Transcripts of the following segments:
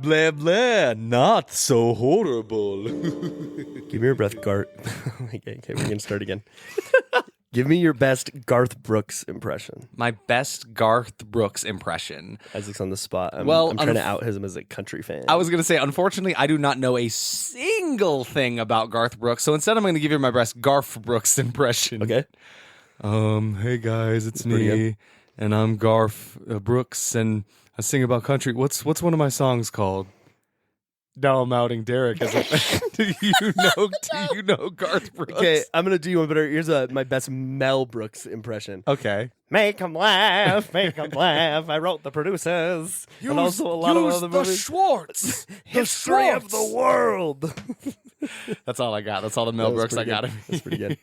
blah, blah. Not so horrible. Give me your breath, Garth. Okay, we're going to start again. Give me your best Garth Brooks impression. My best Garth Brooks impression. Isaac's on the spot. I'm trying to out him as a country fan. I was going to say, unfortunately, I do not know a single thing about Garth Brooks, so instead I'm going to give you my best Garth Brooks impression. Okay. Hey guys, it's me, and I'm Garth Brooks, and I sing about country. What's one of my songs called? Now I'm outing Derek. Do you know Garth Brooks? Okay, I'm going to do you one better. Here's my best Mel Brooks impression. Okay. Make 'em laugh, make 'em laugh. I wrote the producers. And also a lot of other movies. Schwartz. History of the world. That's all I got. That's all the Mel Brooks I got. That's pretty good.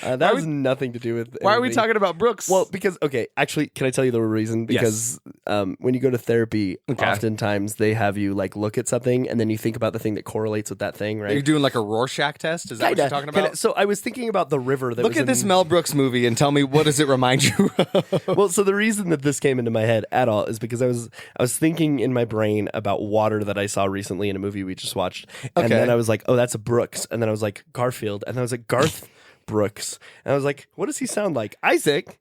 That has nothing to do with Why are we anything. talking about Brooks? Well, because, okay, actually, can I tell you the reason? Because when you go to therapy, oftentimes they have you like look at something and then you think about the thing that correlates with that thing, right? You're doing like a Rorschach test? Is that what you're talking about? So I was thinking about the river that Look at this Mel Brooks movie and tell me, what does it remind you of? Well, so the reason that this came into my head at all is because I was thinking in my brain about water that I saw recently in a movie we just watched. And then I was like, oh, that's a Brooks. And then I was like, Garfield. And then I was like, Garth Brooks. And I was like, what does he sound like? Isaac,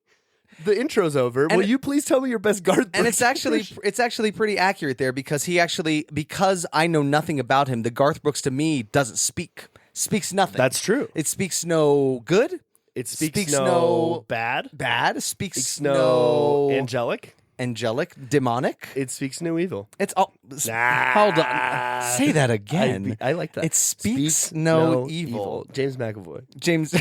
the intro's over. Will you please tell me your best Garth Brooks? And it's actually pretty accurate there because because I know nothing about him, the Garth Brooks to me doesn't speaks nothing. That's true. It speaks no good. It speaks no bad. Speaks no angelic. Demonic. It speaks no evil. It's all. Hold on. Say that again. I like that. It speaks no evil. James McAvoy. James.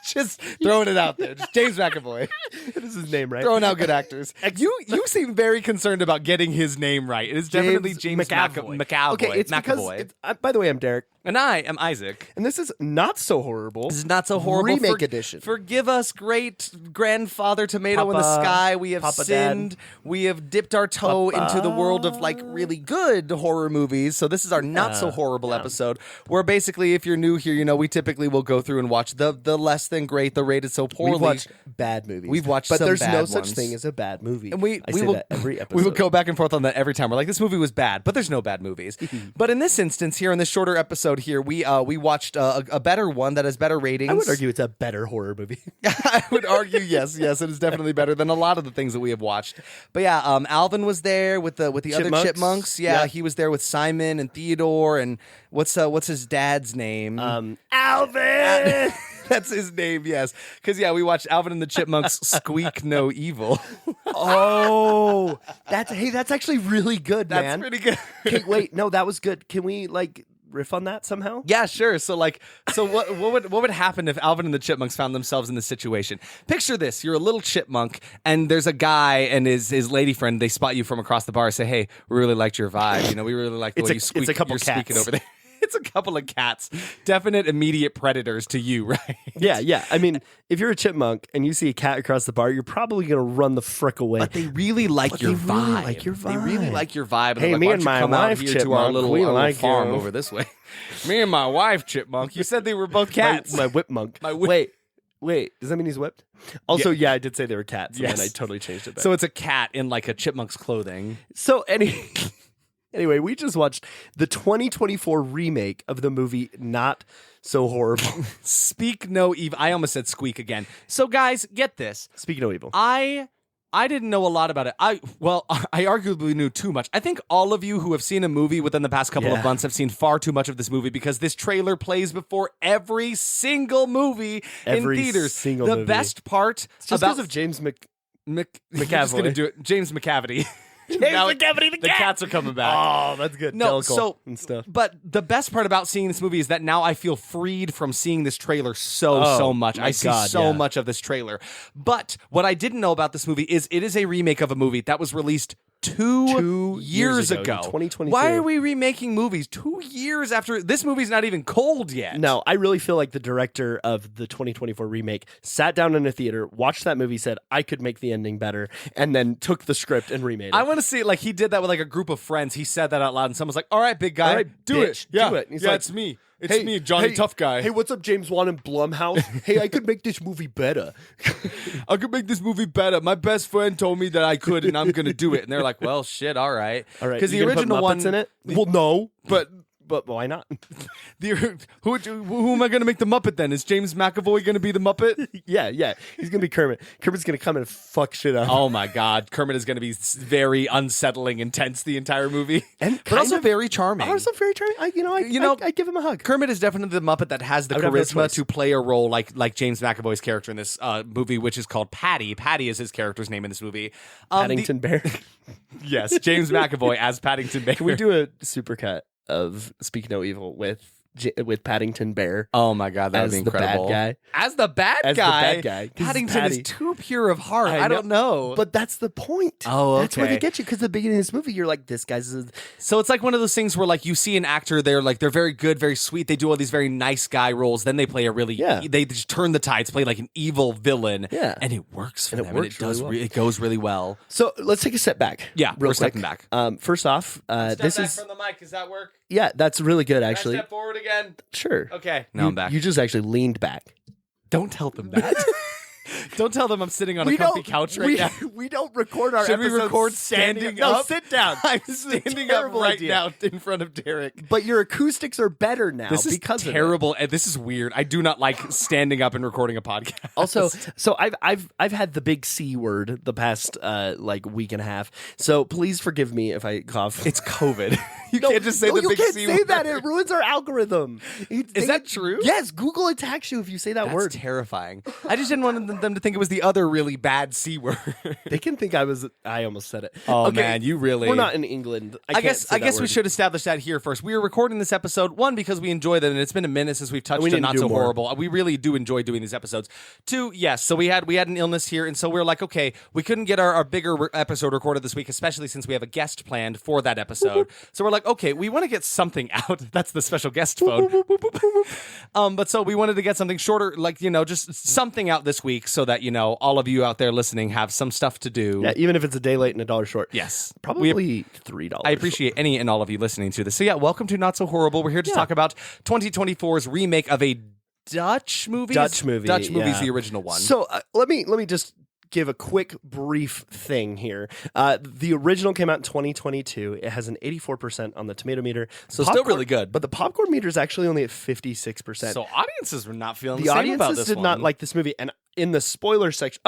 Just throwing it out there. Just James McAvoy. That is his name, right? Throwing out good actors. You seem very concerned about getting his name right. It is definitely James McAvoy. Okay, it's McAvoy. because, by the way, I'm Derek. And I am Isaac. And this is Not So Horrible. This is Not So Horrible. Remake edition. Forgive us, great grandfather tomato in the sky. We have sinned. Dad. We have dipped our toe into the world of like really good horror movies. So this is our Not So Horrible episode, where basically, if you're new here, we typically will go through and watch the less than great, the rated so poorly. We've watched bad movies. We've watched but some there's bad no ones. such thing as a bad movie. And we say will, that every episode. We will go back and forth on that every time. We're like, this movie was bad, but there's no bad movies. But in this instance, here in this shorter episode here, we watched a better one that has better ratings. I would argue it's a better horror movie. I would argue, yes, it is definitely better than a lot of the things that we have watched. But yeah, Alvin was there with the other chipmunks. Yeah, he was there with Simon and Theodore and what's his dad's name? Alvin. That's his name, yes. Because we watched Alvin and the Chipmunks squeak no evil. Oh, that's actually really good, man. That's pretty good. Okay, wait, no, that was good. Can we riff on that somehow? Yeah, sure. So what would happen if Alvin and the Chipmunks found themselves in this situation? Picture this: you're a little chipmunk, and there's a guy and his lady friend. They spot you from across the bar. Say, "Hey, we really liked your vibe. We really liked the way you squeak. It's a couple you're cats squeaking over there." It's a couple of cats. Definite immediate predators to you, right? Yeah. I mean, if you're a chipmunk and you see a cat across the bar, you're probably going to run the frick away. But they really like your vibe. They really like your vibe. Hey, like, me why and don't you my come out wife, here to chipmunk, our little farm you. over this way. Me and my wife, chipmunk. You said they were both cats. My whip monk. Wait, does that mean he's whipped? Also, yeah, I did say they were cats, and I totally changed it back. So it's a cat in like a chipmunk's clothing. So anyway, we just watched the 2024 remake of the movie Not So Horrible. Speak No Evil. I almost said squeak again. So guys, get this. Speak No Evil. I didn't know a lot about it. I arguably knew too much. I think all of you who have seen a movie within the past couple of months have seen far too much of this movie because this trailer plays before every single movie in theaters. The best part it's just because of James McAvoy. James McCavity. Now, the cats are coming back. Oh, that's good. No, so and stuff. But the best part about seeing this movie is that now I feel freed from seeing this trailer so much. I see so much of this trailer. But what I didn't know about this movie is it is a remake of a movie that was released two years ago. 2022. Why are we remaking movies 2 years after this movie's not even cold yet? No, I really feel like the director of the 2024 remake sat down in a theater, watched that movie, said, I could make the ending better, and then took the script and remade it. I want to see it like he did that with like a group of friends. He said that out loud, and someone's like, all right, big guy, all right, do bitch, it. Yeah, do it. And he's yeah, like, it's me. It's me, Johnny Tough Guy. Hey, what's up, James Wan and Blumhouse? Hey, I could make this movie better. I could make this movie better. My best friend told me that I could, and I'm going to do it. And they're like, well, shit, all right. All right. Because the original one... in it? Well, no, but why not? Who am I going to make the Muppet then? Is James McAvoy going to be the Muppet? Yeah. He's going to be Kermit. Kermit's going to come and fuck shit up. Oh my God. Kermit is going to be very unsettling and tense the entire movie. But also very charming. Also very charming. I give him a hug. Kermit is definitely the Muppet that has the charisma to play a role like James McAvoy's character in this movie, which is called Patty. Patty is his character's name in this movie. Paddington Bear. Yes, James McAvoy as Paddington Bear. Can we do a supercut of Speak No Evil with Paddington Bear? Oh my God, that would be incredible. As the bad guy. Paddington is too pure of heart. I don't know. But that's the point. Oh, okay. That's where they get you, because at the beginning of this movie, you're like, this guy's... So it's like one of those things where like you see an actor, they're very good, very sweet. They do all these very nice guy roles. Then they play a really... They just turn the tides, play like an evil villain. Yeah. And it works for them. It goes really well. So let's take a step back. Yeah, real we're quick. Stepping back. First off, this is... from the mic. Does that work? Yeah, that's really good, actually. Can I step forward again? Sure. Okay. Now I'm back. You just actually leaned back. Don't tell them that. Don't tell them I'm sitting on a comfy couch right now. We don't record our Should we episodes record standing up? No, sit down. I'm standing up right now in front of Derek. But your acoustics are better now because is terrible. And this is weird. I do not like standing up and recording a podcast. Also, so I've had the big C word the past week and a half. So please forgive me if I cough. It's COVID. You can't just say the big C word. You can't say that. It ruins our algorithm. Is that true? Yes. Google attacks you if you say that word. That's terrifying. I just didn't want them to think it was the other really bad C word. They can think I almost said it. Oh, okay, man, you really... We're not in England. I guess we should establish that here first. We are recording this episode, one, because we enjoy them, and it's been a minute since we've touched on Not So Horrible. We really do enjoy doing these episodes. Two, yes, so we had an illness here, and so we were like, okay, we couldn't get our bigger episode recorded this week, especially since we have a guest planned for that episode. So we're like, okay, we want to get something out. That's the special guest phone. But so we wanted to get something shorter, just something out this week so that, all of you out there listening have some stuff to do. Yeah, even if it's a day late and $1 short. Yes. Probably $3. I appreciate any and all of you listening to this. So yeah, welcome to Not So Horrible. We're here to talk about 2024's remake of a Dutch movie. Dutch movie, the original one. So let me just give a quick brief thing here. The original came out in 2022. It has an 84% on the tomato meter. So still really good. But the popcorn meter is actually only at 56%. So audiences were not feeling the same audiences about this did one. not like this movie. And in the spoiler section...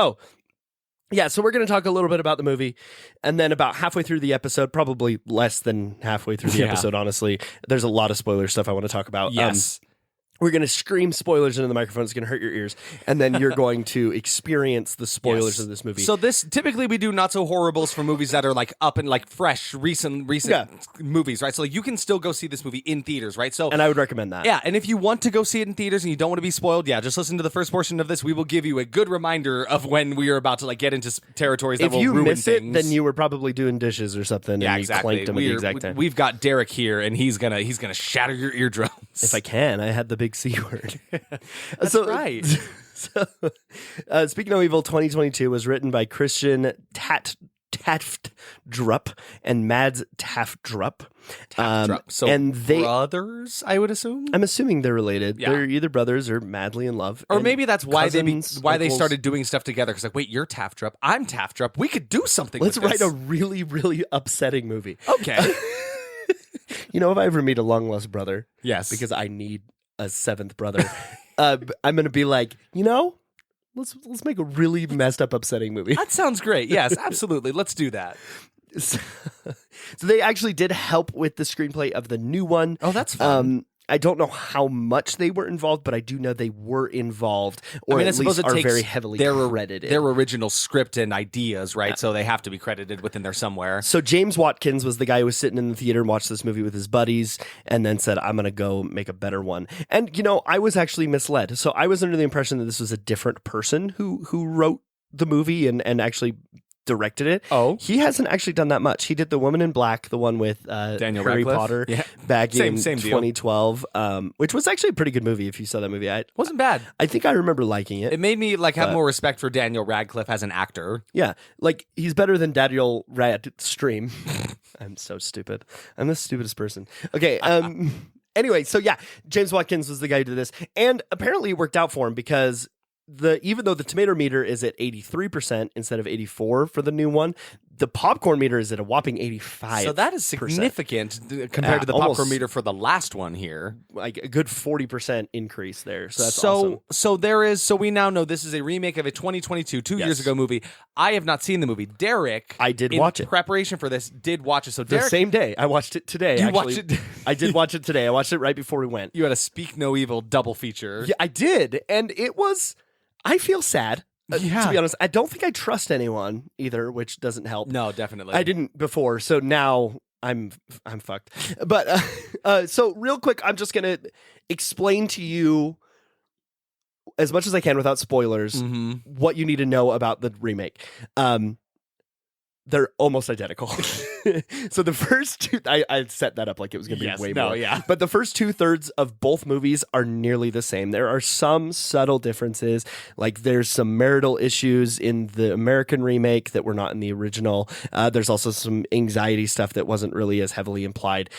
Yeah, so we're going to talk a little bit about the movie, and then about halfway through the episode, probably less than halfway through the episode, honestly, there's a lot of spoiler stuff I want to talk about. Yes. We're going to scream spoilers into the microphone. It's going to hurt your ears. And then you're going to experience the spoilers of this movie. So typically we do Not So Horribles for movies that are like up and like fresh, recent movies, right? So like you can still go see this movie in theaters, right? So and I would recommend that. Yeah, and if you want to go see it in theaters and you don't want to be spoiled, just listen to the first portion of this. We will give you a good reminder of when we are about to like get into territories that will ruin things. If you miss it, then you were probably doing dishes or something and you clanked them at the exact time. We've got Derek here and he's gonna shatter your eardrums. If I can, I had the big C word. That's right. So, Speak No Evil 2022 was written by Christian Taftdrup and Mads Taftdrup. So and they brothers, I would assume. I'm assuming they're related. Yeah. They're either brothers or madly in love, or maybe that's why cousins, they started doing stuff together. Because like, wait, you're Taftdrup, I'm Taftdrup. We could do something. Let's write a really, really upsetting movie. Okay. If I ever meet a long lost brother, yes, because I need a seventh brother, I'm gonna be like, let's make a really messed up, upsetting movie. That sounds great. Yes, absolutely. Let's do that. So they actually did help with the screenplay of the new one. Oh, that's fun. I don't know how much they were involved, but I do know they were involved, or at least are very heavily credited. Their original script and ideas, right? Yeah. So they have to be credited within there somewhere. So James Watkins was the guy who was sitting in the theater and watched this movie with his buddies and then said, I'm going to go make a better one. And, I was actually misled. So I was under the impression that this was a different person who wrote the movie and actually directed it. Oh, he hasn't actually done that much. He did The Woman in Black, the one with Daniel Harry Radcliffe. Potter, back in 2012, which was actually a pretty good movie. If you saw that movie, it wasn't bad. I think I remember liking it. It made me have more respect for Daniel Radcliffe as an actor. Yeah, he's better than Daniel Radstream. I'm so stupid. I'm the stupidest person. Okay. Anyway, so yeah, James Watkins was the guy who did this, and apparently it worked out for him because even though the tomato meter is at 83% instead of 84 for the new one, the popcorn meter is at a whopping 85%. So that is significant compared to the popcorn meter for the last one here. Like a good 40% increase there. So that's awesome. So we now know this is a remake of a 2022, 2 years ago movie. I have not seen the movie. Derek, I did watch it. In preparation for this, did watch it. So Derek, the same day. I watched it today. You watched it? I did watch it today. I watched it right before we went. You had a Speak No Evil double feature. Yeah, I did. And it was... I feel sad, to be honest. I don't think I trust anyone either, which doesn't help. No, definitely. I didn't before, so now I'm fucked. But so real quick, I'm just gonna explain to you as much as I can without spoilers what you need to know about the remake. They're almost identical. So the first two, I set that up like it was going to be way more. Yeah. But the first 2/3 of both movies are nearly the same. There are some subtle differences. Like there's some marital issues in the American remake that were not in the original. There's also some anxiety stuff that wasn't really as heavily implied.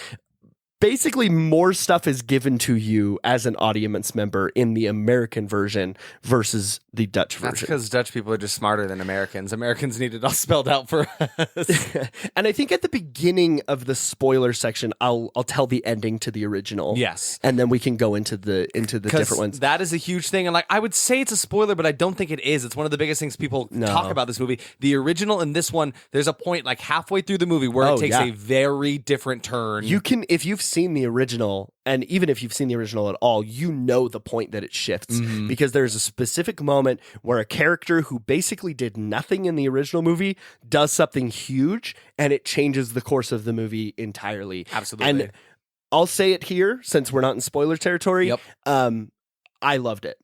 Basically, more stuff is given to you as an audience member in the American version versus the Dutch version. That's because Dutch people are just smarter than Americans. Americans need it all spelled out for us. And I think at the beginning of the spoiler section, I'll tell the ending to the original. Yes, and then we can go into the different ones. That is a huge thing, and like I would say it's a spoiler, but I don't think it is. It's one of the biggest things people talk about this movie. The original and this one, there's a point like halfway through the movie where it takes a very different turn. You can, if you've seen the original, and even if you've seen the original at all, you know the point that it shifts because there's a specific moment where a character who basically did nothing in the original movie does something huge and it changes the course of the movie entirely. Absolutely. And I'll say it here since we're not in spoiler territory. Yep. I loved it.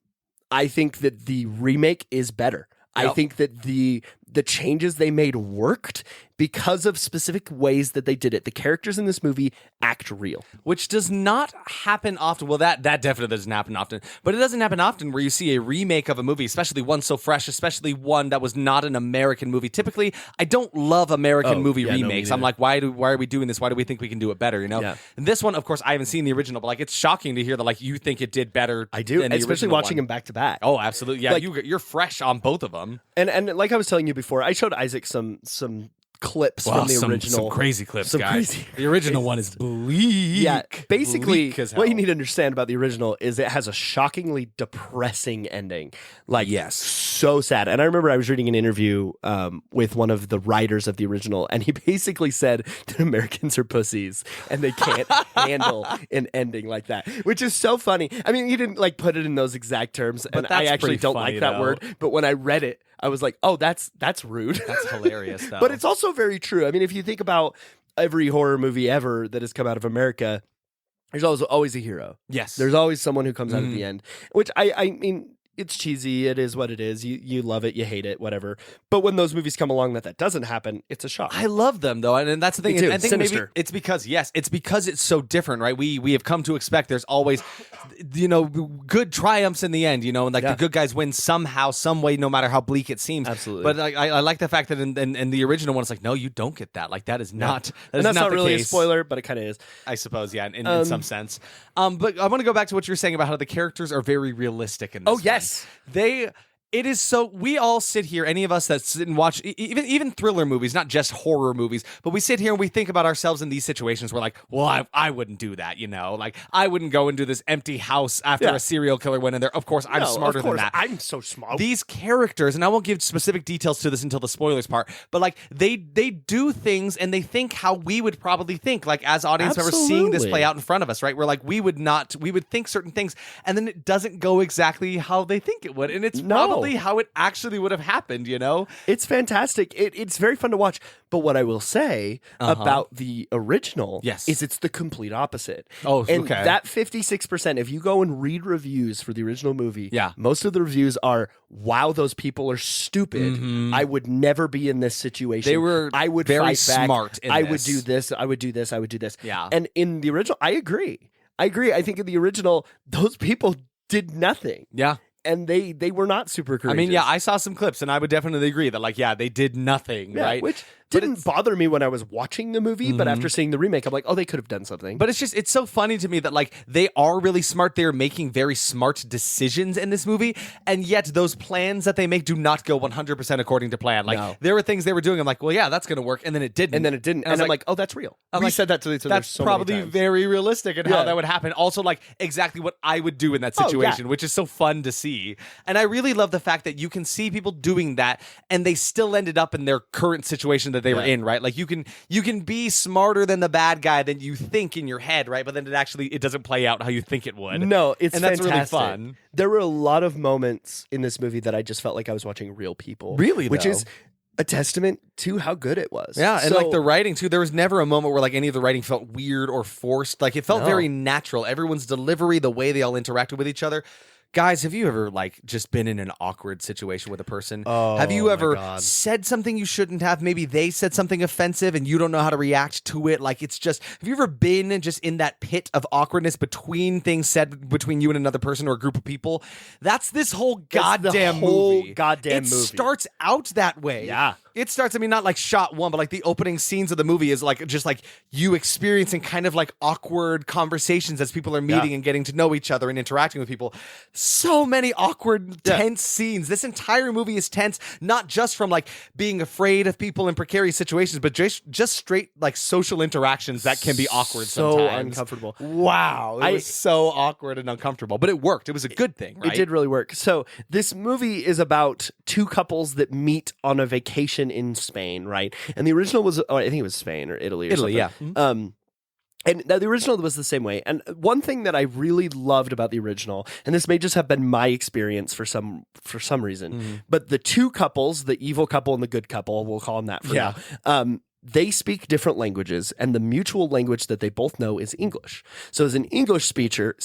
I think that the remake is better. Yep. I think that the changes they made worked because of specific ways that they did it. The characters in this movie act real. Which does not happen often. Well, that definitely doesn't happen often. But it doesn't happen often where you see a remake of a movie, especially one so fresh, especially one that was not an American movie. Typically, I don't love American movie remakes. I'm like, why are we doing this? Why do we think we can do it better, you know? Yeah. And this one, of course, I haven't seen the original, but like it's shocking to hear that like you think it did better. I do, than the especially original watching one. them back to back. Oh, absolutely. Yeah, like, you're fresh on both of them. And like I was telling you before, I showed Isaac some clips from the original. Some crazy clips, guys. The original one is bleak. Yeah, basically, bleak as hell. what you need to understand about the original is it has a shockingly depressing ending. Like, yes, so sad. And I remember I was reading an interview with one of the writers of the original, and he basically said that Americans are pussies and they can't handle an ending like that, which is so funny. I mean, he didn't like put it in those exact terms, but and I actually don't like that word. But when I read it, I was like, oh, that's rude. That's hilarious, though. But it's also very true. I mean, if you think about every horror movie ever that has come out of America, there's always a hero. Yes. There's always someone who comes out at the end, which I mean, it's cheesy. It is what it is. You love it. You hate it, whatever. But when those movies come along that doesn't happen, it's a shock. I love them, though. And that's the thing. Me too. I think Sinister. maybe it's because, it's so different, right? We have come to expect there's always, good triumphs in the end, and like the good guys win somehow, some way, no matter how bleak it seems. Absolutely. But I like the fact that in the original one, it's like, no, you don't get that. Like, that is not, and that's not the really case. a spoiler, but it kind of is. I suppose, yeah, in some sense. But I want to go back to what you were saying about how the characters are very realistic in this. Oh, yes. one. It is so. We all sit here, any of us that sit and watch, even thriller movies, not just horror movies, but we sit here and we think about ourselves in these situations. We're like, well, I wouldn't do that, Like, I wouldn't go into this empty house after a serial killer went in there. Of course, I'm smarter than that. I'm so smart. These characters, and I won't give specific details to this until the spoilers part, but like they do things and they think how we would probably think, like as audience members seeing this play out in front of us, right? We're like, we would think certain things, and then it doesn't go exactly how they think it would, and it's probably how it actually would have happened, It's fantastic. It's very fun to watch. But what I will say about the original is it's the complete opposite. Oh, and okay. That 56%, if you go and read reviews for the original movie, most of the reviews are, wow, those people are stupid. I would never be in this situation. I would very fight back. smart in would do this. I would do this. I would do this. Yeah. And in the original, I agree. I think in the original, those people did nothing. Yeah. And they were not super courageous. I mean, I saw some clips, and I would definitely agree that, like, they did nothing, right? Which Didn't bother me when I was watching the movie, but after seeing the remake, I'm like, oh, they could have done something. But it's so funny to me that like they are really smart. They're making very smart decisions in this movie, and yet those plans that they make do not go 100% according to plan. Like there were things they were doing. I'm like, well, yeah, that's going to work, and then it didn't. And I'm like, oh, that's real. We said that to each other. That's so probably many times. very realistic in how that would happen. Also, like exactly what I would do in that situation, which is so fun to see. And I really love the fact that you can see people doing that, and they still ended up in their current situation that they were in, right? Like you can be smarter than the bad guy than you think in your head, right? But then it doesn't play out how you think it would. No, it's and fantastic. That's really fun. There were a lot of moments in this movie that I just felt like I was watching real people. Really, which though. is a testament to how good it was. Yeah, and like the writing too. There was never a moment where like any of the writing felt weird or forced. Like it felt very natural. Everyone's delivery, the way they all interacted with each other. Guys, have you ever like just been in an awkward situation with a person? Have you ever said something you shouldn't have? Maybe they said something offensive and you don't know how to react to it. Like it's just, have you ever been just in that pit of awkwardness between things said between you and another person or a group of people? That's this whole goddamn movie. It starts out that way. Yeah. It starts, I mean, not like shot one, but like the opening scenes of the movie is like just like you experiencing kind of like awkward conversations as people are meeting and getting to know each other and interacting with people. So many awkward, tense scenes. This entire movie is tense, not just from like being afraid of people in precarious situations, but just straight like social interactions that can be awkward sometimes. So uncomfortable. Wow. It was so awkward and uncomfortable, but it worked. It was a good thing, right? It did really work. So this movie is about two couples that meet on a vacation in Spain, right? And the original was, I think it was Spain or Italy or something. Yeah. And the original was the same way. And one thing that I really loved about the original, and this may just have been my experience for some reason, but the two couples, the evil couple and the good couple, we'll call them that for now, they speak different languages, and the mutual language that they both know is English. So as an English speaker,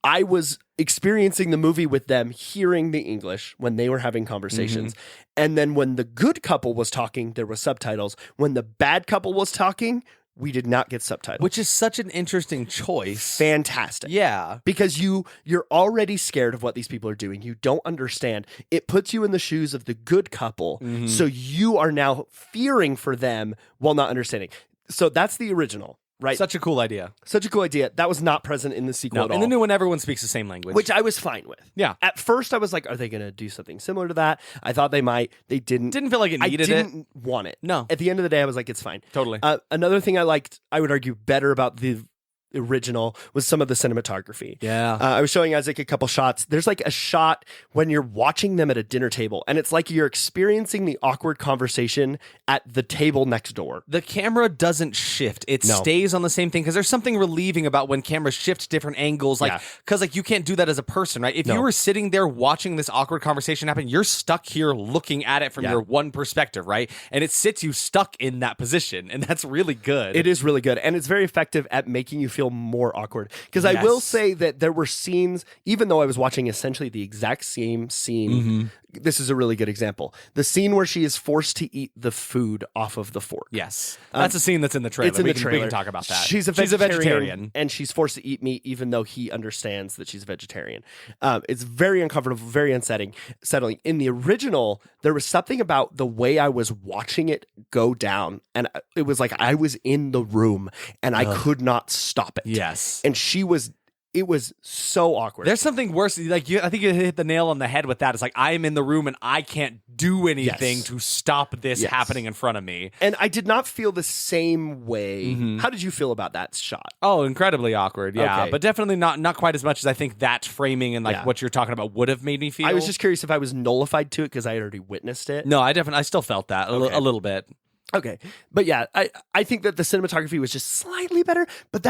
I was experiencing the movie with them, hearing the English when they were having conversations. And then when the good couple was talking, there were subtitles. When the bad couple was talking, we did not get subtitles. Which is such an interesting choice. Fantastic. Yeah. Because you're already scared of what these people are doing. You don't understand. It puts you in the shoes of the good couple. So you are now fearing for them while not understanding. So that's the original. Right. Such a cool idea. That was not present in the sequel at all. In the new one, everyone speaks the same language. Which I was fine with. Yeah. At first, I was like, are they going to do something similar to that? I thought they might. They didn't. Didn't feel like it needed it. I didn't want it. No. At the end of the day, I was like, it's fine. Totally. Another thing I liked, I would argue, better about the original was some of the cinematography. Yeah. I was showing Isaac a couple shots. There's like a shot when you're watching them at a dinner table, and it's like you're experiencing the awkward conversation at the table next door. The camera doesn't shift. It stays on the same thing, because there's something relieving about when cameras shift different angles, like because like you can't do that as a person, right? If you were sitting there watching this awkward conversation happen, you're stuck here looking at it from your one perspective, right? And it sits you stuck in that position, and that's really good. It is really good, and it's very effective at making you feel more awkward. Because I will say that there were scenes, even though I was watching essentially the exact same scene, this is a really good example. The scene where she is forced to eat the food off of the fork. Yes. That's a scene that's in the trailer. It's in the trailer. We can talk about that. She's a vegetarian. And she's forced to eat meat even though he understands that she's a vegetarian. It's very uncomfortable, very unsettling. In the original, there was something about the way I was watching it go down. And it was like I was in the room and I could not stop it. Yes. And it was so awkward. There's something worse. Like I think you hit the nail on the head with that. It's like I am in the room and I can't do anything to stop this happening in front of me. And I did not feel the same way. How did you feel about that shot? Oh, incredibly awkward. Yeah, Okay. but definitely not quite as much as I think that framing and like what you're talking about would have made me feel. I was just curious if I was nullified to it because I had already witnessed it. No, I still felt that a little bit. Okay. But yeah, I think that the cinematography was just slightly better, but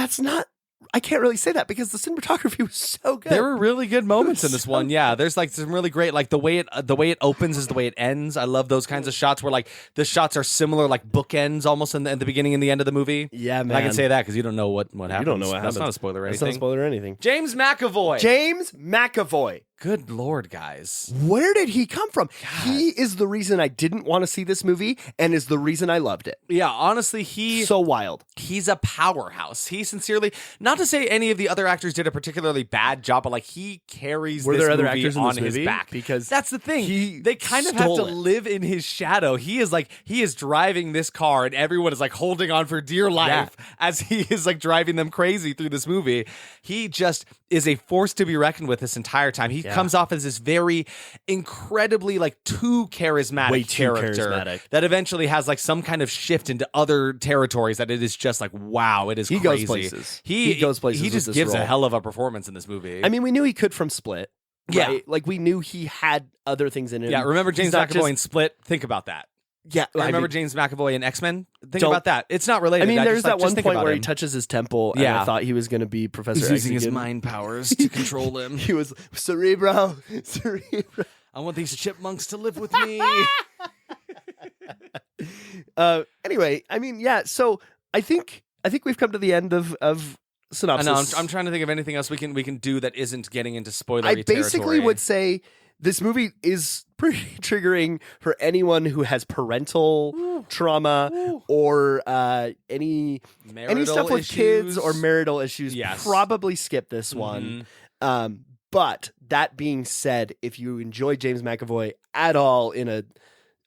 I can't really say that because the cinematography was so good. There were really good moments in this one. Yeah, there's like some really great, like the way it opens is the way it ends. I love those kinds of shots where like the shots are similar, like bookends almost in the beginning and the end of the movie. Yeah, man. And I can say that because you don't know what happens. You don't know what happens. That's not a spoiler or anything. That's not a spoiler or anything. James McAvoy. James McAvoy. Good Lord, guys. Where did he come from? God. He is the reason I didn't want to see this movie and is the reason I loved it. Yeah, honestly, so wild. He's a powerhouse. He sincerely, not to say any of the other actors did a particularly bad job, but like he carries Were this there other movie actors in on this his movie? back. Because that's the thing. They kind of have to live in his shadow. He is driving this car and everyone is like holding on for dear life as he is like driving them crazy through this movie. He just is a force to be reckoned with this entire time. He comes off as this very incredibly like too charismatic character that eventually has like some kind of shift into other territories that it is just like, wow, it is crazy. Goes places. He goes places. He just gives a hell of a performance in this movie. I mean, we knew he could from Split. Right? Yeah. Like we knew he had other things in him. Yeah, remember James McAvoy in Split? Think about that. Yeah, remember James McAvoy in X-Men? Think about that. It's not related. I mean, there's that one point where he touches his temple, and I thought he was going to be Professor X. He's using his mind powers to control him. He was cerebral. I want these chipmunks to live with me. Anyway, I mean, yeah. So I think we've come to the end of synopsis. I know. I'm trying to think of anything else we can do that isn't getting into spoilery territory. I basically would say this movie is pretty triggering for anyone who has parental trauma or any stuff with kids or marital issues. Yes. Probably skip this one. But that being said, if you enjoy James McAvoy at all in a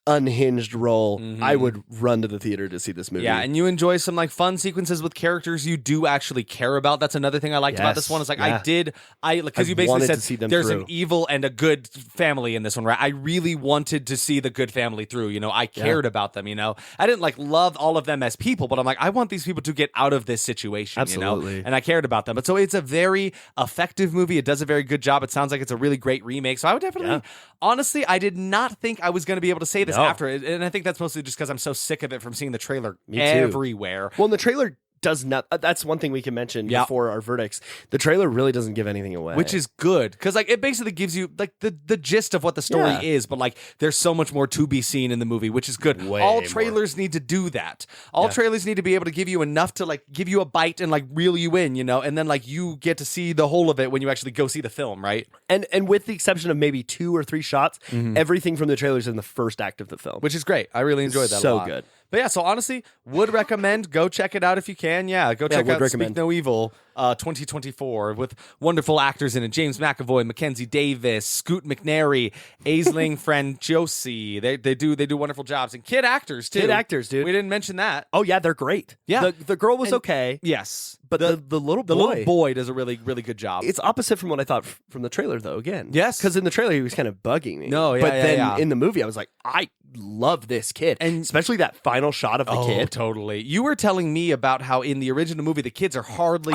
unhinged role, I would run to the theater to see this movie. Yeah, and you enjoy some like fun sequences with characters you do actually care about. That's another thing I liked about this one. Is like because you basically said there's an evil and a good family in this one, right? I really wanted to see the good family through. You know, I cared about them. You know, I didn't like love all of them as people, but I'm like, I want these people to get out of this situation. Absolutely. You know, and I cared about them. But so it's a very effective movie. It does a very good job. It sounds like it's a really great remake. So I would definitely, honestly, I did not think I was going to be able to say this after it, and I think that's mostly just because I'm so sick of it from seeing the trailer everywhere. Well, and the trailer does not. That's one thing we can mention before our verdicts. The trailer really doesn't give anything away, which is good because like it basically gives you like the gist of what the story is, but like there's so much more to be seen in the movie, which is good. All trailers need to do that. All trailers need to be able to give you enough to like give you a bite and like reel you in, you know, and then like you get to see the whole of it when you actually go see the film, right? And with the exception of maybe 2 or 3 shots, everything from the trailers in the first act of the film, which is great. I really enjoyed that. So a lot. Good. But yeah, so honestly, would recommend. Go check it out if you can. Yeah, go check out Speak No Evil 2024 with wonderful actors in it. James McAvoy, Mackenzie Davis, Scoot McNairy, Aisling Franciosi. They do wonderful jobs. And kid actors, too. Kid actors, dude. We didn't mention that. Oh, yeah, they're great. Yeah. The girl was okay. Yes. But the little boy. The little boy does a really, really good job. It's opposite from what I thought from the trailer, though, again. Yes. Because in the trailer, he was kind of bugging me. No, yeah, But then in the movie, I was like, I love this kid. And especially that final shot of the kid. Totally. You were telling me about how in the original movie, the kids are hardly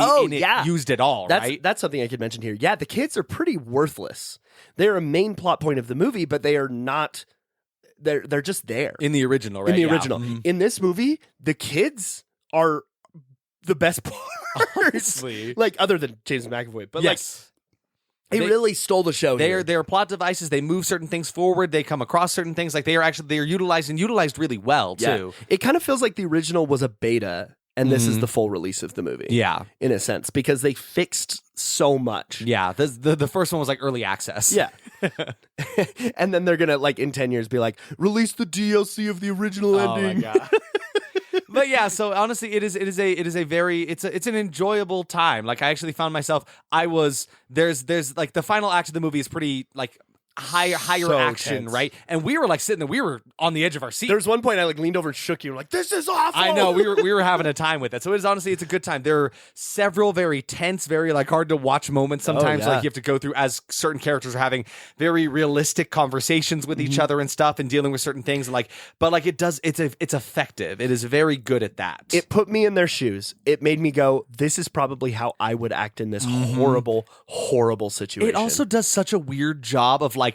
used at all, right? That's something I could mention here. Yeah, the kids are pretty worthless. They're a main plot point of the movie, but they are not... They're just there. In the original, right? In the original. In this movie, the kids are the best part. Honestly. Like, other than James McAvoy. But yes. They really stole the show. They're plot devices. They move certain things forward. They come across certain things. Like they're utilized really well too. It kind of feels like the original was a beta, and this is the full release of the movie. Yeah, in a sense, because they fixed so much. Yeah, the first one was like early access. Yeah, and then they're gonna like in 10 years be like release the DLC of the original ending. Oh my god. But yeah, so honestly, it's an enjoyable time. Like I actually found myself, there's like the final act of the movie is pretty like higher so action, tense. Right? And we were like sitting there, we were on the edge of our seat. There's one point I like leaned over and shook you, like, this is awful. I know, we were having a time with it. So it's a good time. There are several very tense, very like hard to watch moments sometimes. Like you have to go through as certain characters are having very realistic conversations with each other and stuff and dealing with certain things. And like, but like it's effective. It is very good at that. It put me in their shoes. It made me go, this is probably how I would act in this horrible, horrible situation. It also does such a weird job of like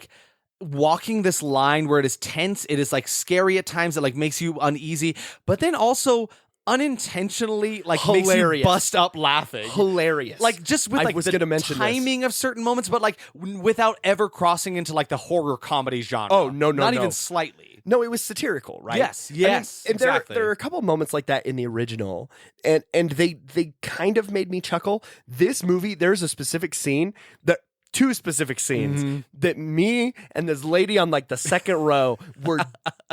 walking this line where it is tense, it is like scary at times, it like makes you uneasy, but then also unintentionally like makes you bust up laughing. Hilarious. Like just with like the timing of certain moments, but like without ever crossing into like the horror comedy genre. Oh, no. Not even slightly. No, it was satirical, right? Yes, I mean, and exactly. There are a couple moments like that in the original, and they kind of made me chuckle. This movie, there's a specific scene that two specific scenes that me and this lady on like the second row were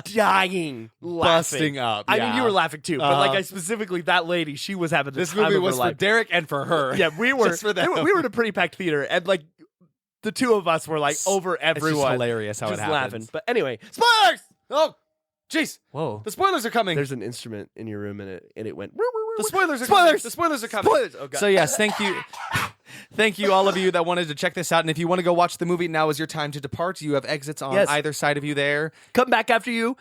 dying laughing. Busting up. I yeah. mean, you were laughing too, but like I specifically, that lady, she was having the This time movie of her was for life. Derek and for her. Yeah, we were. Just for them. We were in a pretty packed theater, and like the two of us were like over everyone. It's just hilarious how just it happens. laughing. But anyway, spoilers. Oh, jeez. Whoa. The spoilers are coming. There's an instrument in your room, and it went. The spoilers are Spoilers! coming. The spoilers are coming. Spoilers! Oh, God. So yes, thank you. Thank you, all of you that wanted to check this out. And if you want to go watch the movie, now is your time to depart. You have exits on either side of you there. Come back after you've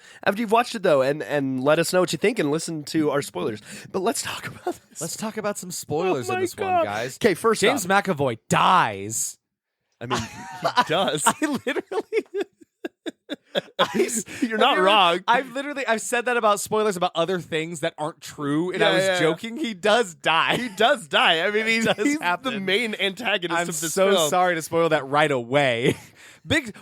watched it though, and let us know what you think and listen to our spoilers. But let's talk about this. Let's talk about some spoilers in this God. one, guys. Okay, first James off, McAvoy dies. I mean, he does. I literally. You're not wrong. I've said that about spoilers about other things that aren't true, and I was joking. He does die. He does die. I mean, he's the happen. main antagonist I'm of this so film. sorry to spoil that right away.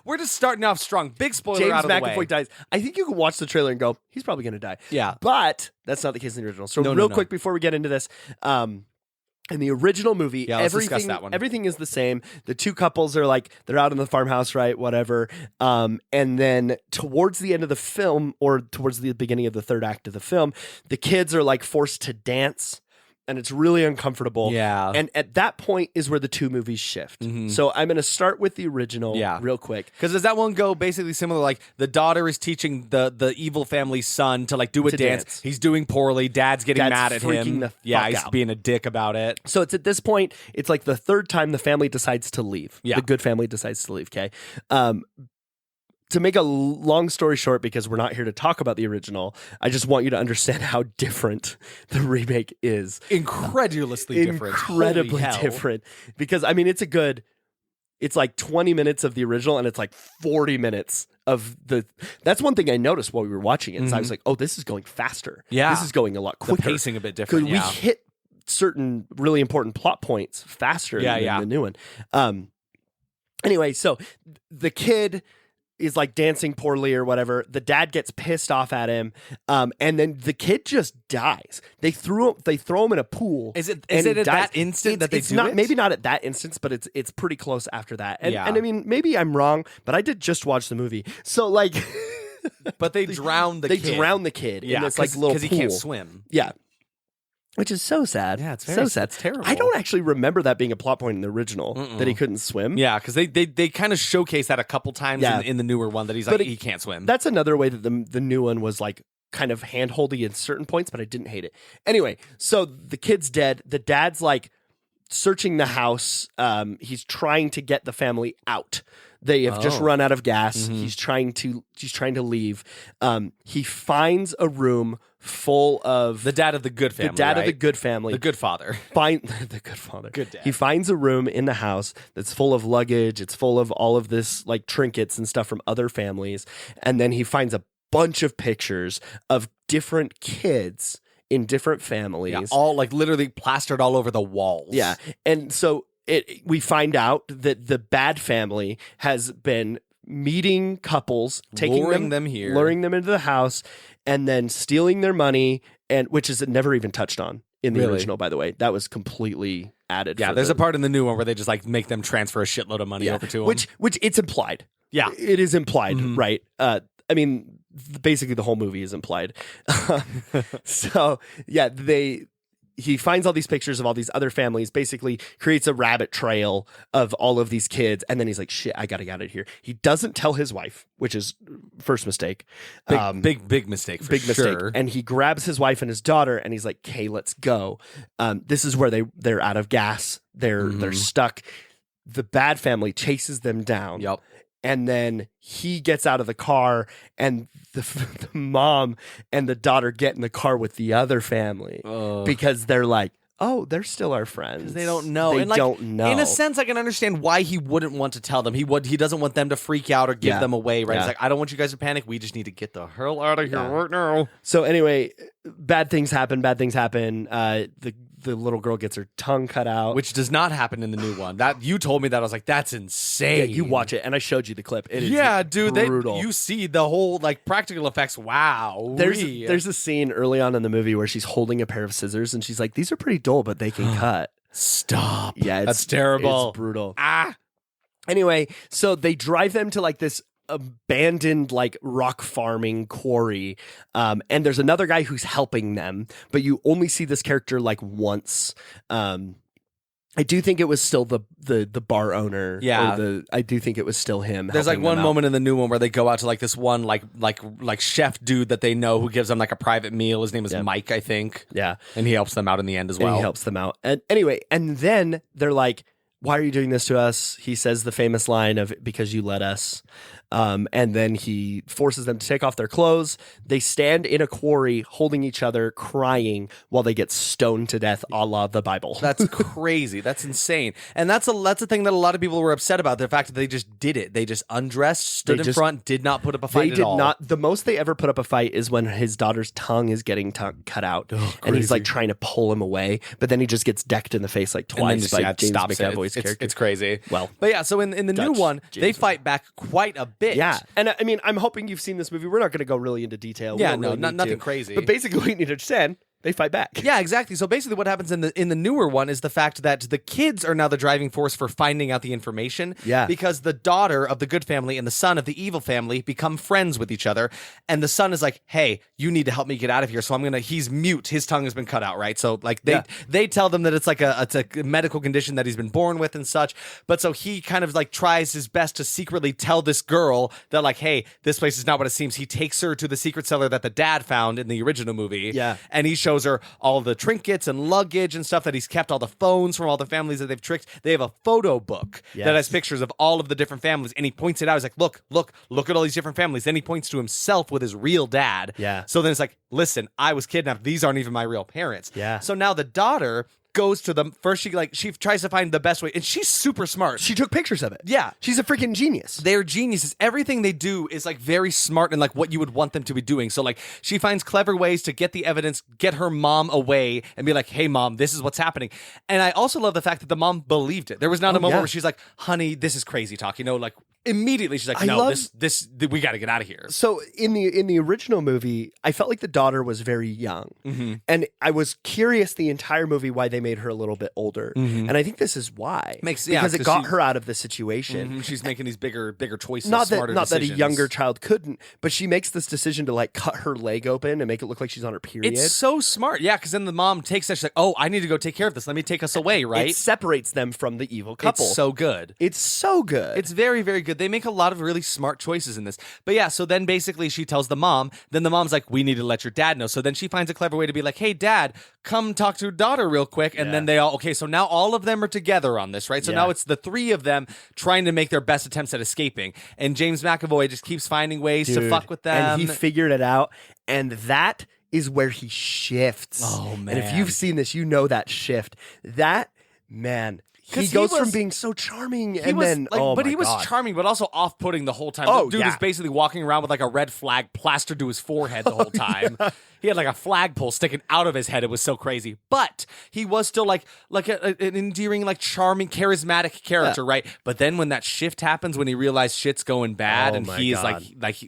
We're just starting off strong. Big spoiler James out of the way. McAvoy dies. I think you can watch the trailer and go, he's probably going to die. Yeah. But that's not the case in the original. So No. quick before we get into this, in the original movie, let's discuss that one. everything is the same. The two couples are like, they're out in the farmhouse, right? Whatever. And then towards the end of the film, or towards the beginning of the third act of the film, the kids are like forced to dance. And it's really uncomfortable. Yeah. And at that point is where the two movies shift. So I'm going to start with the original real quick. Because does that one go basically similar? Like the daughter is teaching the evil family's son to like do a dance. He's doing poorly. Dad's getting mad at freaking him. the He's out. being a dick about it. So it's at this point, it's like the third time the family decides to leave. Yeah. The good family decides to leave, okay? To make a long story short, because we're not here to talk about the original, I just want you to understand how different the remake is. Incredulously different. Incredibly Holy hell. different. Because, I mean, it's like 20 minutes of the original, and it's like 40 minutes of that's one thing I noticed while we were watching it. Is I was like, oh, this is going faster. Yeah. This is going a lot quicker. The pacing a bit different. We hit certain really important plot points faster than the new one. Anyway, so the kid is like dancing poorly or whatever. The dad gets pissed off at him, and then the kid just dies. They throw him in a pool. Is it at that instant that they do not, it? Maybe not at that instance, but it's pretty close after that. And, Yeah. and I mean, maybe I'm wrong, but I did just watch the movie, so like, But they drown the kid. They drown the kid in this like little pool because he can't swim. Yeah. Which is so sad. Yeah, it's so very sad. It's terrible. I don't actually remember that being a plot point in the original, that he couldn't swim. Yeah, because they kind of showcase that a couple times in the newer one that he's like, he can't swim. That's another way that the new one was like kind of handholdy at certain points, but I didn't hate it. Anyway, so the kid's dead. The dad's like searching the house. He's trying to get the family out. They have just run out of gas. He's trying to leave. He finds a room full of the dad of the good family. The dad right? of the good family. The good father. The good father. Good dad. He finds a room in the house that's full of luggage. It's full of all of this like trinkets and stuff from other families. And then he finds a bunch of pictures of different kids in different families. Yeah, all like literally plastered all over the walls. Yeah. And so we find out that the bad family has been meeting couples, luring them here, luring them into the house, and then stealing their money, and which is never even touched on in the original, by the way. That was completely added. Yeah, there's a part in the new one where they just like make them transfer a shitload of money over to them. Which it's implied. Yeah. It is implied, right? I mean, basically the whole movie is implied. So, yeah, he finds all these pictures of all these other families, basically creates a rabbit trail of all of these kids, and then he's like, shit, I gotta get out of here. He doesn't tell his wife, which is first mistake. Big mistake for big mistake. And he grabs his wife and his daughter, and he's like, okay, let's go. This is where they're out of gas. They're stuck. The bad family chases them down. Yep. And then he gets out of the car, and the mom and the daughter get in the car with the other family because they're like, oh, they're still our friends. They don't know. They and like, don't know. In a sense, I can understand why he wouldn't want to tell them. He doesn't want them to freak out or give them away, right? Yeah. He's like, I don't want you guys to panic. We just need to get the hell out of here right now. So anyway, bad things happen. The little girl gets her tongue cut out. Which does not happen in the new one. That you told me that. I was like, that's insane. Yeah, you watch it, and I showed you the clip. It is dude, brutal. You see the whole like practical effects. Wow. There's a scene early on in the movie where she's holding a pair of scissors, and she's like, these are pretty dull, but they can cut. Stop. Yeah, that's terrible. It's brutal. Anyway, so they drive them to like this abandoned like rock farming quarry, and there's another guy who's helping them, but you only see this character like once. I do think it was still the bar owner. Yeah, I do think it was still him. There's like one moment in the new one where they go out to like this one like chef dude that they know who gives them like a private meal. His name is Mike, I think. Yeah, and he helps them out in the end as well. And he helps them out. And anyway, and then they're like, "Why are you doing this to us?" He says the famous line of "because you let us." And then he forces them to take off their clothes. They stand in a quarry holding each other, crying while they get stoned to death, a la the Bible. That's crazy. That's insane. And that's a thing that a lot of people were upset about, the fact that they just did it. They just undressed, stood in front, did not put up a fight at all. Not. The most they ever put up a fight is when his daughter's tongue is getting cut out. And he's like trying to pull him away, but then he just gets decked in the face like twice by James McAvoy's character. It's crazy. Well, but yeah, so in the new one, they fight back quite a bit. Yeah, and I mean, I'm hoping you've seen this movie. We're not going to go really into detail. Yeah, no, nothing crazy. But basically, what you need to understand, they fight back. Yeah, exactly. So basically what happens in the newer one is the fact that the kids are now the driving force for finding out the information. Yeah. Because the daughter of the good family and the son of the evil family become friends with each other. And the son is like, hey, you need to help me get out of here. So he's mute. His tongue has been cut out, right? So like they tell them that it's like it's a medical condition that he's been born with and such. But so he kind of like tries his best to secretly tell this girl that like, hey, this place is not what it seems. He takes her to the secret cellar that the dad found in the original movie. Yeah. And he shows her all the trinkets and luggage and stuff that he's kept, all the phones from all the families that they've tricked. They have a photo book that has pictures of all of the different families, and he points it out. He's like, look at all these different families. Then he points to himself with his real dad. Yeah. So then it's like, listen, I was kidnapped. These aren't even my real parents. Yeah. So now the daughter goes to them first. She tries to find the best way, and she's super smart. She took pictures of it. Yeah. She's a freaking genius. They're geniuses. Everything they do is like very smart and like what you would want them to be doing. So like she finds clever ways to get the evidence, get her mom away, and be like, hey mom, this is what's happening. And I also love the fact that the mom believed it. There was not a moment where she's like, honey, this is crazy talk, like immediately she's like, no, this we got to get out of here. So in the original movie, I felt like the daughter was very young, and I was curious the entire movie why they made her a little bit older, and I think this is why. Because it got her out of the situation. She's making these bigger choices. Not smarter that decisions. a younger child couldn't, but she makes this decision to like cut her leg open and make it look like she's on her period. It's so smart, yeah. Because then the mom takes that. She's like, oh, I need to go take care of this. Let me take us away, right? It separates them from the evil couple. It's so good. It's so good. It's very, very good. They make a lot of really smart choices in this. But yeah, so then basically she tells the mom, then the mom's like, we need to let your dad know. So then she finds a clever way to be like, hey dad, come talk to your daughter real quick. And then they all, okay, so now all of them are together on this, right? So now it's the three of them trying to make their best attempts at escaping. And James McAvoy just keeps finding ways to fuck with them. And he figured it out. And that is where he shifts. Oh, man. And if you've seen this, you know that shift. That, man... He goes from being so charming and then, but he was charming, but also off-putting the whole time. The dude is basically walking around with like a red flag plastered to his forehead the whole time. He had like a flagpole sticking out of his head. It was so crazy. But he was still like an endearing, like charming, charismatic character, right? But then when that shift happens, when he realized shit's going bad and he is like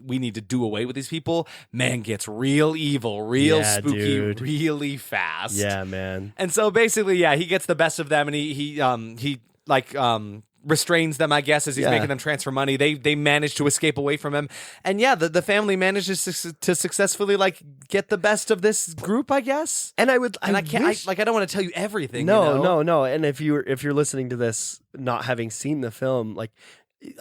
we need to do away with these people, man gets real evil, real spooky, really fast. Yeah, man. And so basically, he gets the best of them, and he restrains them, I guess, as he's making them transfer money. They manage to escape away from him, and the family manages to successfully like get the best of this group, I guess. And I don't want to tell you everything. No. And if you're listening to this not having seen the film, like,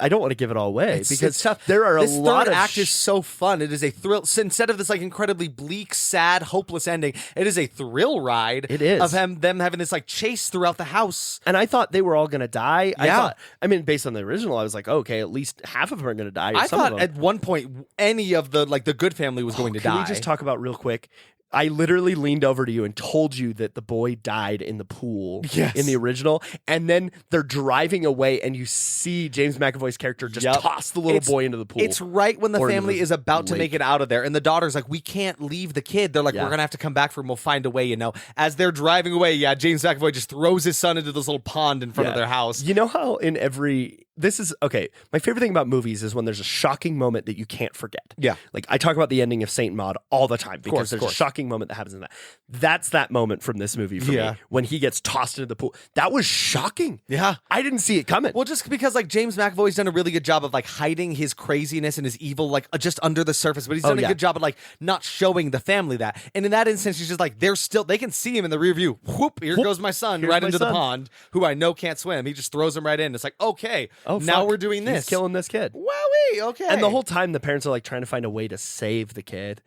I don't want to give it all away because there are this a lot third of act is so fun. It is a thrill. So instead of this like incredibly bleak, sad, hopeless ending, it is a thrill ride. It is of them having this like chase throughout the house. And I thought they were all going to die. I mean, based on the original, I was like, okay, at least half of them are going to die. I thought at one point any of the good family was going to die. Can we just talk about real quick? I literally leaned over to you and told you that the boy died in the pool in the original. And then they're driving away and you see James McAvoy's character just toss the little boy into the pool. It's right when the family is about to make it out of there. And the daughter's like, we can't leave the kid. They're like, we're going to have to come back for him. We'll find a way, As they're driving away, James McAvoy just throws his son into this little pond in front of their house. You know how in every this is okay. My favorite thing about movies is when there's a shocking moment that you can't forget. Yeah. Like I talk about the ending of Saint Maud all the time because there's a shocking moment that happens in that. That's that moment from this movie for me when he gets tossed into the pool. That was shocking. Yeah. I didn't see it coming. Well, just because like James McAvoy's done a really good job of like hiding his craziness and his evil like just under the surface, but he's done a good job of like not showing the family that. And in that instance, he's just like they can see him in the rear view. Whoop, here goes my son right into the pond, who I know can't swim. He just throws him right in. It's like, okay, now we're doing this. He's killing this kid. Wowee, okay. And the whole time the parents are like trying to find a way to save the kid.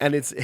And it's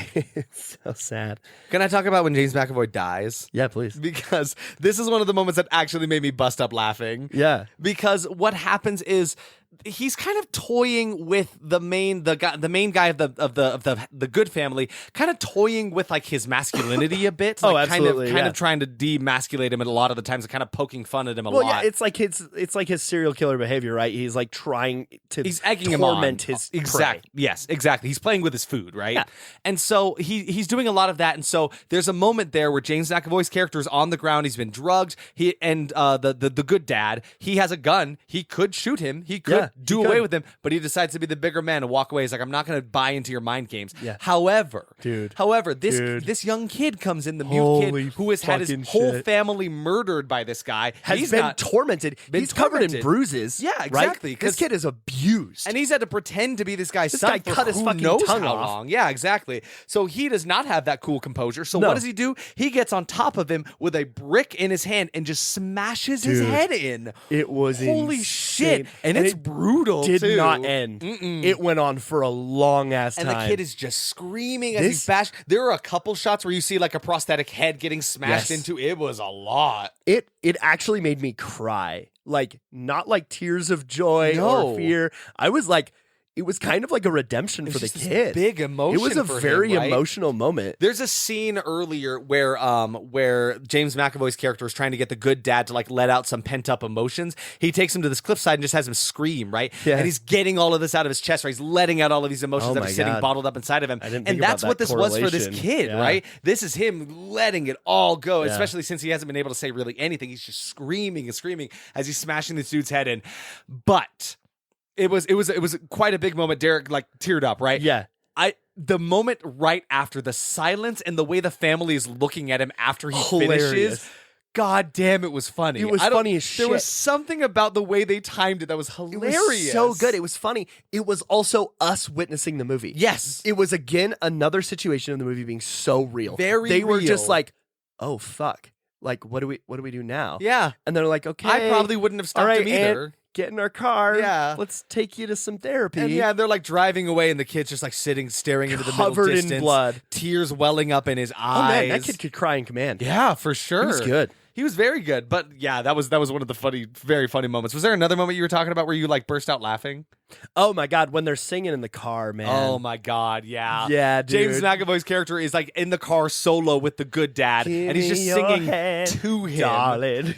so sad. Can I talk about when James McAvoy dies? Yeah, please. Because this is one of the moments that actually made me bust up laughing. Yeah. Because what happens is he's kind of toying with the main guy of the good family, kind of toying with like his masculinity a bit. Like, absolutely. Kind of trying to demasculate him at a lot of the times and kind of poking fun at him a lot. Yeah, it's like his serial killer behavior, right? He's like trying to egging torment him on. his prey. Yes, exactly. He's playing with his food, right? Yeah. And so he's doing a lot of that. And so there's a moment there where James McAvoy's character is on the ground. He's been drugged. The good dad, he has a gun. He could shoot him. He could do away with him, but he decides to be the bigger man and walk away. He's like, I'm not going to buy into your mind games. Yeah. However, this young kid comes in, the mute kid who has had his whole family murdered by this guy. He's been tormented. He's covered in bruises. Yeah, exactly. Right? This kid is abused. And he's had to pretend to be this guy's son. This guy cut his fucking tongue off. Yeah, exactly. So he does not have that cool composure. So what does he do? He gets on top of him with a brick in his hand and just smashes his head in. It was holy insane. Shit. And it's brutal. Did not end. It went on for a long ass time. And the kid is just screaming as he's bashed. There are a couple shots where you see like a prosthetic head getting smashed into. It was a lot. It actually made me cry. Like, not like tears of joy or fear. I was like, it was kind of like a redemption for the kid. Big emotion. It was a very him, right? emotional moment. There's a scene earlier where James McAvoy's character is trying to get the good dad to like let out some pent up emotions. He takes him to this cliffside and just has him scream, right? Yeah. And he's getting all of this out of his chest, right? He's letting out all of these emotions that are sitting bottled up inside of him. And that's what this was for this kid, right? This is him letting it all go, especially since he hasn't been able to say really anything. He's just screaming and screaming as he's smashing this dude's head in. But it was quite a big moment. Derek like teared up, right? Yeah. The moment right after, the silence and the way the family is looking at him after he finishes. God damn, it was funny. It was funny as shit. There was something about the way they timed it that was hilarious. It was so good. It was funny. It was also us witnessing the movie. Yes. It was again another situation of the movie being so real. They were just like, oh fuck. Like, what do we do now? Yeah. And they're like, okay. I probably wouldn't have stopped him either. Aunt, get in our car. Yeah. Let's take you to some therapy. And they're like driving away, and the kid's just like staring into the middle covered distance. in blood. Tears welling up in his eyes. Oh man, that kid could cry in command. Yeah, for sure. He was good. He was very good. But yeah, that was one of the very funny moments. Was there another moment you were talking about where you like burst out laughing? Oh my God, when they're singing in the car, man. Oh my God, yeah. Yeah, dude. James McAvoy's character is like in the car solo with the good dad, and he's just singing to him. Darling.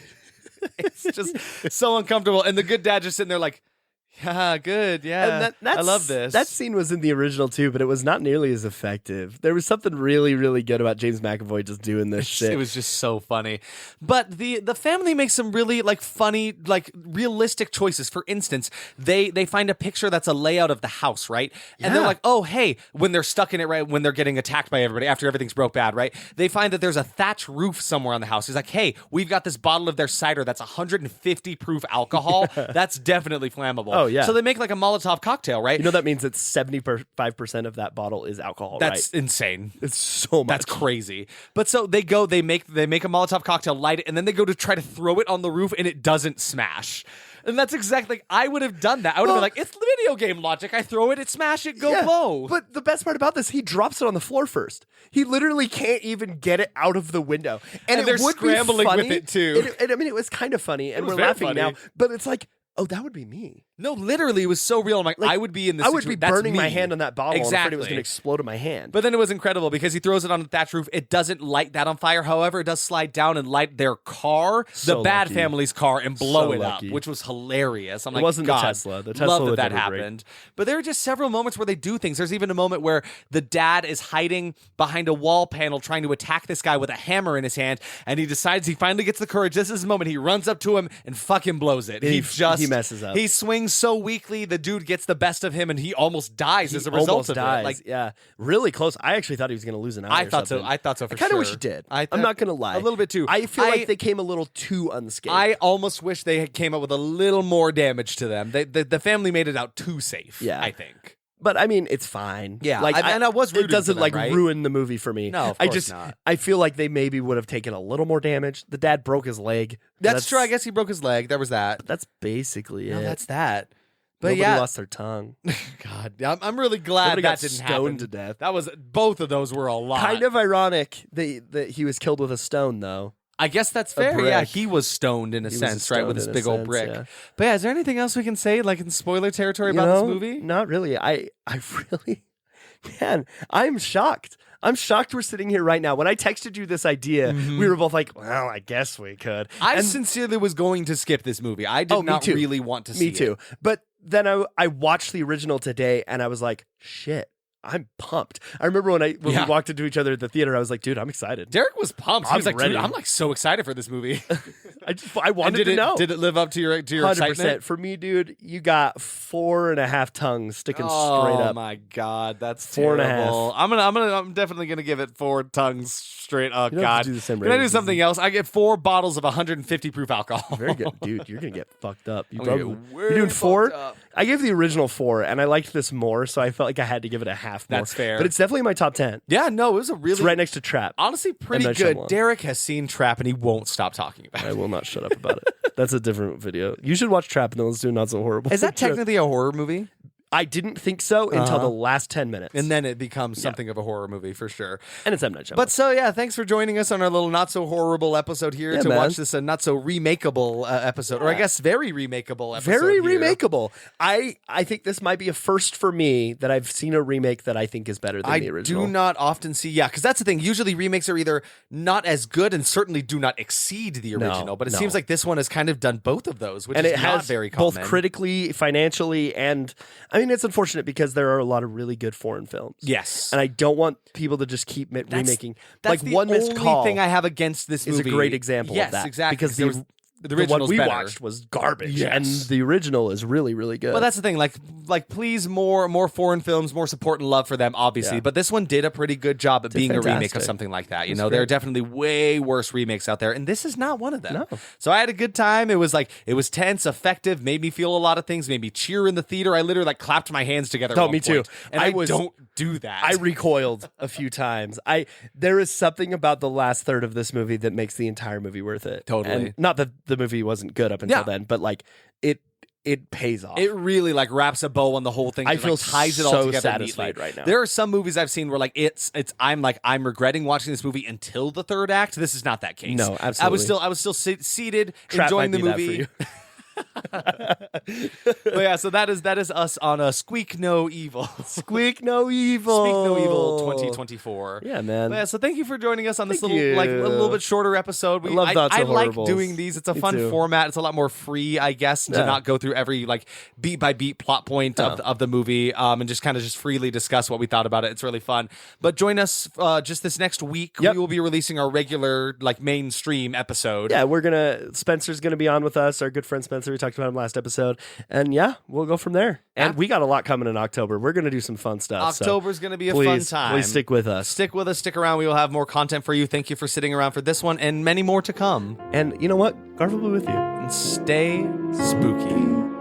It's just so uncomfortable. And the good dad just sitting there like, yeah, good, yeah. And I love this. That scene was in the original too, but it was not nearly as effective. There was something really, really good about James McAvoy just doing this shit. It was just so funny. But the family makes some really like funny, like realistic choices. For instance, they find a picture that's a layout of the house, right? And they're like, oh, hey, when they're stuck in it, right, when they're getting attacked by everybody after everything's broke bad, right? They find that there's a thatch roof somewhere on the house. He's like, hey, we've got this bottle of their cider that's 150 proof alcohol. That's definitely flammable. Oh, yeah. So they make like a Molotov cocktail, right? You know that means that 75% of that bottle is alcohol, That's insane. It's so much. That's crazy. But so they make a Molotov cocktail, light it, and then they go to try to throw it on the roof, and it doesn't smash. And that's exactly, I would have done that. I would have been like, it's video game logic. I throw it, it smash it, go blow. But the best part about this, he drops it on the floor first. He literally can't even get it out of the window. And they're it would scrambling be funny. with it too. I mean, it was kind of funny, and we're very laughing funny. now. But it's like, oh, that would be me. No, literally, it was so real. I'm like I would be in this. I would be burning my hand on that bottle. Exactly. I'm afraid it was going to explode in my hand. But then it was incredible because he throws it on the thatch roof. It doesn't light that on fire. However, it does slide down and light their car, So the Bad lucky. family's car, and blow So it lucky. up, which was hilarious. I'm like, It wasn't the God, Tesla. The Tesla love would that never break. happened. But there are just several moments where they do things. There's even a moment where the dad is hiding behind a wall panel trying to attack this guy with a hammer in his hand, and he decides he finally gets the courage. This is the moment he runs up to him and fucking blows it. He messes up. He swings so weakly, the dude gets the best of him, and he almost dies as a result of it. Like, yeah, really close. I actually thought he was going to lose an eye. I thought so. I thought so for sure. I kind of wish he did. I'm not going to lie. A little bit too. I feel like they came a little too unscathed. I almost wish they had came up with a little more damage to them. The family made it out too safe. Yeah. I think. But I mean, it's fine. Yeah, like and I was rooting it doesn't for them, like right? ruin the movie for me. No, of course not. I feel like they maybe would have taken a little more damage. The dad broke his leg. That's true. I guess he broke his leg. There was that. That's basically it. No, that's that. But Nobody yeah, lost their tongue. God, I'm really glad Nobody that got didn't stoned happen. to death. That was both of those were a lot. Kind of ironic that he was killed with a stone, though. I guess that's fair. brick. Yeah, he was stoned in a He was sense, right, with stoned this in a big old sense, brick. yeah. But yeah, is there anything else we can say, like in spoiler territory You about know, this movie? Not really. I really, man, I'm shocked. I'm shocked we're sitting here right now. When I texted you this idea, we were both like, well, I guess we could. I And- sincerely was going to skip this movie. I did Oh, me not too. really want to see Me too. But then I watched the original today and I was like, shit, I'm pumped. I remember when we walked into each other at the theater, I was like, dude, I'm excited. Derek was pumped. He I'm was like, ready. dude, I'm like so excited for this movie. I wanted to know. Did it live up to your 100%. excitement? For me, dude, you got 4.5 tongues sticking straight Oh up. my God, that's 4.5. terrible. I'm definitely gonna give it 4 tongues straight. Oh You don't have God, to do the same can I do ratings as something else? I get 4 bottles of 150 proof alcohol. Very good. Dude, you're going to get fucked up. I'm gonna get You're way doing 4? fucked up. I gave the original 4, and I liked this more, so I felt like I had to give it a half more. That's fair. But it's definitely my top 10. Yeah, no, it was a really It's right next to Trap. honestly pretty M. Night good. Shyamalan. Derek has seen Trap and he won't stop talking about I it. will not shut up about it. That's a different video. You should watch Trap, and then let's do Not So Horrible. Is that technically a horror movie? I didn't think so until the last 10 minutes. And then it becomes something of a horror movie for sure. And it's M. Night Shyamalan. But so yeah, thanks for joining us on our little not so horrible episode here to man. watch this not so remakeable episode, or I guess very remakeable episode. very here. remakeable. I think this might be a first for me that I've seen a remake that I think is better than I the original. do not often see, because that's the thing. Usually remakes are either not as good and certainly do not exceed the original. But it no. seems like this one has kind of done both of those, which and is it not has very common. both critically, financially, and I mean it's unfortunate because there are a lot of really good foreign films. Yes. And I don't want people to just keep remaking. That's like the One Missed only Call thing I have against this is movie. a great example Yes, of that. exactly. Because the the one original's we better. watched was garbage, Yes. and the original is really, really good. Well, that's the thing. Like, please, more foreign films, more support and love for them, obviously. Yeah. But this one did a pretty good job at being a remake of fantastic. something like that. You It's know, there are great. definitely way worse remakes out there, and this is not one of them. No. So I had a good time. It was tense, effective, made me feel a lot of things, made me cheer in the theater. I literally clapped my hands together. Oh, at one me too. point. And I don't do that. I recoiled a few times. There is something about the last third of this movie that makes the entire movie worth it. Totally. And not that the movie wasn't good up until Yeah. then, but like it pays off. It really wraps a bow on the whole thing. I and, feel ties it all so together satisfied neatly. right now. There are some movies I've seen where I'm regretting watching this movie until the third act. This is not that case. No, absolutely. I was still seated Trap enjoying might the be movie. that for you. But yeah, so that is us on a Squeak No Evil. Squeak no evil. Speak No Evil 2024. Yeah, man. But yeah, so thank you for joining us on this Thank little, a you. little bit shorter episode. I love Thoughts I of like Horribles. doing these. It's a Me fun too. format. It's a lot more free, I guess, to Yeah. not go through every beat by beat plot point of the movie, and just freely discuss what we thought about it. It's really fun. But join us just this next week. Yep. We will be releasing our regular mainstream episode. Yeah, Spencer's gonna be on with us, our good friend Spencer. We talked about him last episode. And yeah, we'll go from there. And we got a lot coming in October. We're gonna do some fun stuff. October's going to be a please, fun time. Please stick with us. Stick with us, stick around. We will have more content for you. Thank you for sitting around for this one and many more to come. And you know what? God will be with you. And stay spooky.